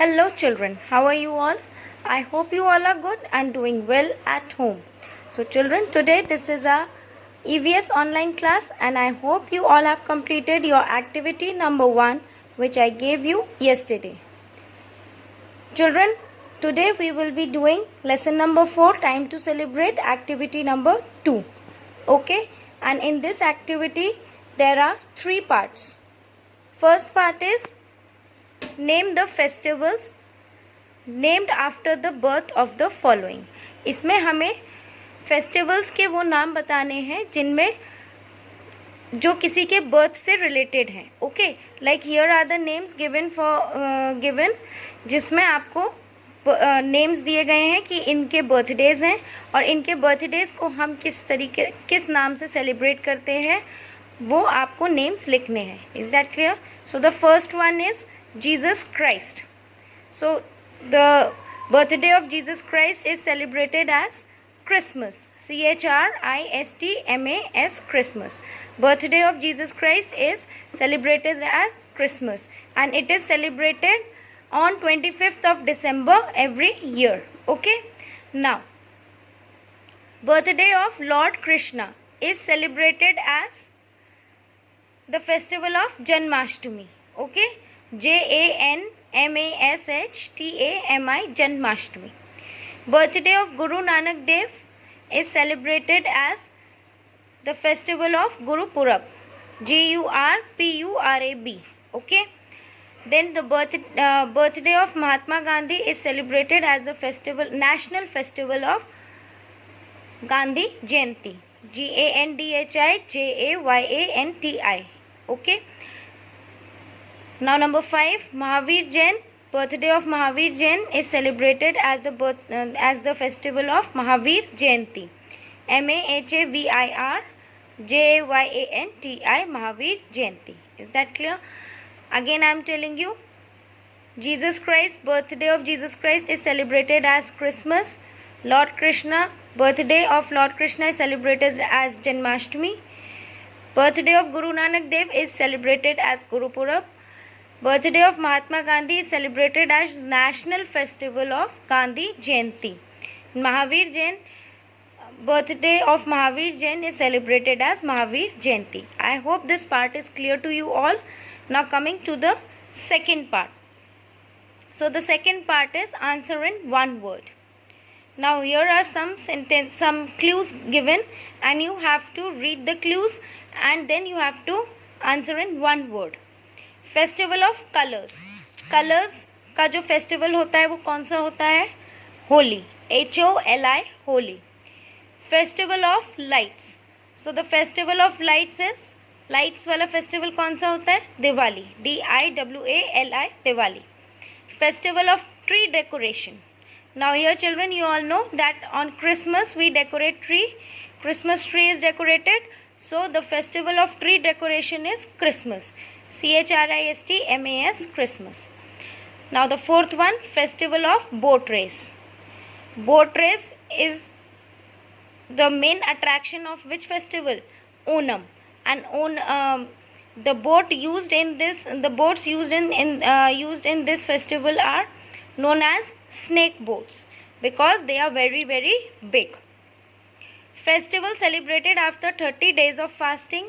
Hello children, how are you all? I hope you all are good and doing well at home. So children, today this is our EVS online class and I hope you all have completed your activity number 1 which I gave you yesterday. Children, today we will be doing lesson number 4, time to celebrate, activity number 2. Okay, and in this activity there are 3 parts. First part is name the festivals named after the birth of the following. इसमें हमें festivals के वो नाम बताने हैं जिनमें जो किसी के बर्थ से रिलेटेड हैं. Okay, like here are the names given जिसमें आपको नेम्स दिए गए हैं कि इनके बर्थडेज हैं और इनके बर्थडेज को हम किस नाम से सेलिब्रेट करते हैं वो आपको नेम्स लिखने हैं. Is that clear? So the first one is Jesus Christ. So the birthday of Jesus Christ is celebrated as Christmas. Christmas. Christmas. Birthday of Jesus Christ is celebrated as Christmas and it is celebrated on 25th of December every year. Okay. Now, birthday of Lord Krishna is celebrated as the festival of Janmashtami. Okay. Janmashtami. Janmashtami. Birthday of Guru Nanak Dev is celebrated as the festival of Guru Purab. Gurpurab. Okay. Then the birthday of Mahatma Gandhi is celebrated as the national festival of Gandhi Jayanti. Gandhijayanti. Okay. Now number 5, Mahavir Jain. Birthday of Mahavir Jain is celebrated as the festival of Mahavir Jayanti. Mahavir Jayanti. Mahavir Jayanti. Is that clear? Again I am telling you, Jesus Christ, birthday of Jesus Christ is celebrated as Christmas. Lord Krishna, birthday of Lord Krishna is celebrated as Janmashtami. Birthday of Guru Nanak Dev is celebrated as Guru Purab. Birthday of Mahatma Gandhi is celebrated as National Festival of Gandhi Jayanti. Mahavir Jain, birthday of Mahavir Jain is celebrated as Mahavir Jayanti. I hope this part is clear to you all. Now coming to the second part. So the second part is answer in one word. Now here are some clues given and you have to read the clues and then you have to answer in one word. Festival of colours. Colours का जो festival होता है वो कौन सा होता है? Holi. HOLI, Holi. Festival of lights. So the festival of lights is, lights वाला फेस्टिवल कौन सा होता है? Diwali. DIWALI, Diwali. Festival of tree decoration. Now here children, you all know that on Christmas we decorate tree. Christmas tree is decorated. So the festival of tree decoration is Christmas. CHRISTMAS, Christmas. Now the fourth one, festival of boat race. Boat race is the main attraction of which festival? Onam. And the boats used in this festival are known as snake boats because they are very, very big. Festival celebrated after 30 days of fasting.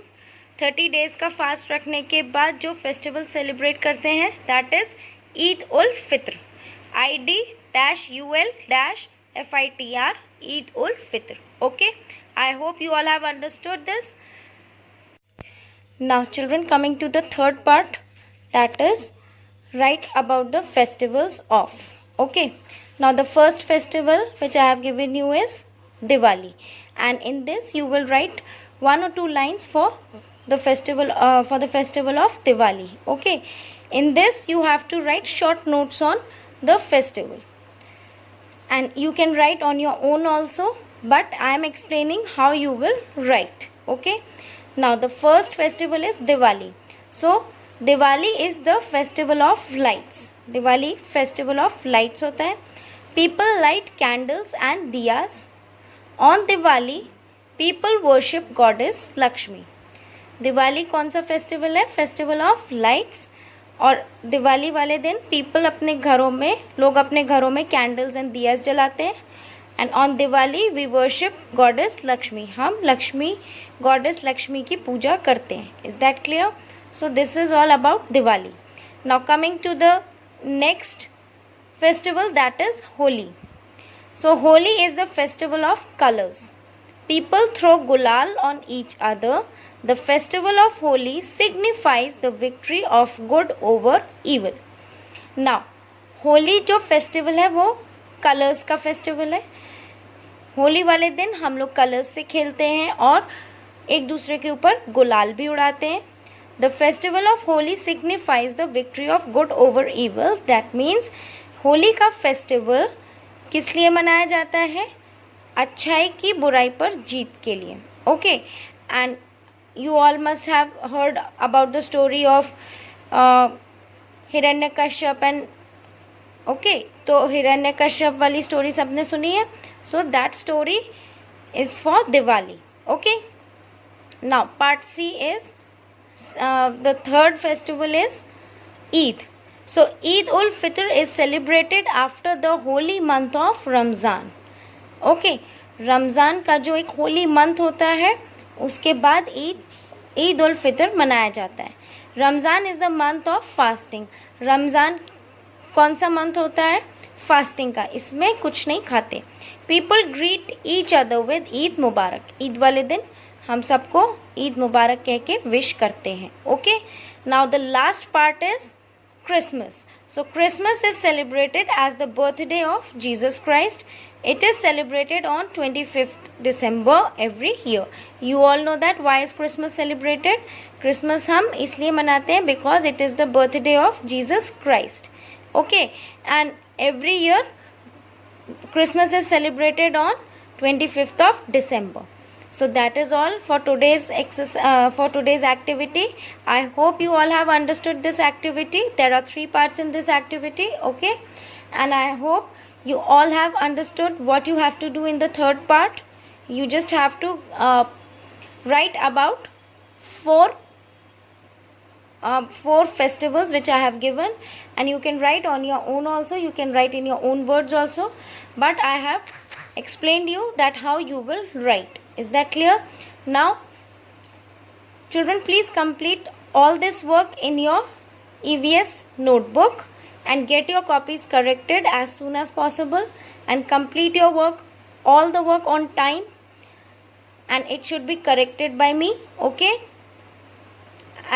30 days का fast रखने के बाद जो festival celebrate करते हैं that is Eid ul Fitr. IDUL-FITR, Eid ul Fitr. Okay, I hope you all have understood this. Now children, coming to the third part, that is right about the festivals of. Okay, now the first festival which I have given you is Diwali and in this you will write 1 or 2 lines for the festival of Diwali. Okay, in this you have to write short notes on the festival and you can write on your own also, but I am explaining how you will write. Okay, now the first festival is Diwali. So Diwali is the festival of lights. Diwali festival of lights होता है. People light candles and diyas. On Diwali people worship goddess Lakshmi. Diwali कौन सा festival है? Festival of lights. और दिवाली वाले दिन लोग अपने घरों में कैंडल्स एंड दियास जलाते हैं. And on Diwali we worship goddess Lakshmi. हम गॉडेस लक्ष्मी की पूजा करते हैं. Is that clear? So this is all about Diwali. Now coming to the next festival, that is Holi. So Holi is the festival of colors. People throw gulal on each other. The festival of Holi signifies the victory of good over evil. Now Holi जो festival है वो colours का festival है. होली वाले दिन हम लोग colours से खेलते हैं और एक दूसरे के ऊपर गुलाल भी उड़ाते हैं. The festival of Holi signifies the victory of good over evil. That means Holi का फेस्टिवल किस लिए मनाया जाता है? अच्छाई की बुराई पर जीत के लिए. Okay, and you all must have heard about the story of Hiranyakashyap and okay, तो हिरण्यकश्यप वाली स्टोरी सबने सुनी है. So that story is for Diwali. Okay, now part C is the third festival is Eid. So Eid ul Fitr is celebrated after the holy month of Ramzan. Okay, Ramzan का जो एक Holi month होता है उसके बाद ईद उल फितर मनाया जाता है. Ramzan is the month of fasting. Ramzan कौन सा मंथ होता है? फास्टिंग का. इसमें कुछ नहीं खाते. People greet each other with Eid Mubarak. Eid वाले दिन हम सबको ईद मुबारक कह के विश करते हैं. Okay, now the last part is Christmas. So Christmas is celebrated as the birthday of Jesus Christ. It is celebrated on 25th December every year. You all know that why is Christmas celebrated? Christmas हम इसलिए मनाते हैं because it is the birthday of Jesus Christ. Okay, and every year Christmas is celebrated on 25th of December. So that is all for today's activity. I hope you all have understood this activity. There are 3 parts in this activity. Okay, and I hope you all have understood what you have to do in the third part. You just have to write about four festivals which I have given, and you can write on your own also. You can write in your own words also, but I have explained you that how you will write. Is that clear? Now children, please complete all this work in your EVS notebook and get your copies corrected as soon as possible, and complete your work, all the work on time, and it should be corrected by me. Okay,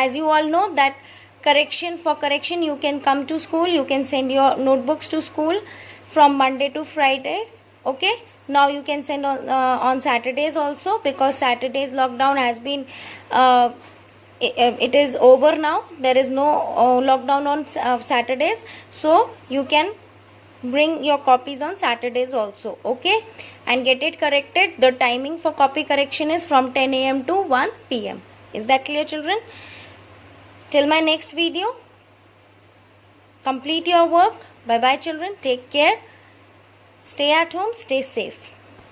as you all know that for correction you can come to school. You can send your notebooks to school from Monday to Friday. Okay, now you can send on Saturdays also, because Saturday's lockdown has been it is over now. There is no lockdown on Saturdays, so you can bring your copies on Saturdays also. Okay, and get it corrected. The timing for copy correction is from 10 a.m. to 1 p.m. Is that clear, children? Till my next video, complete your work. Bye bye children, take care. Stay at home, stay safe.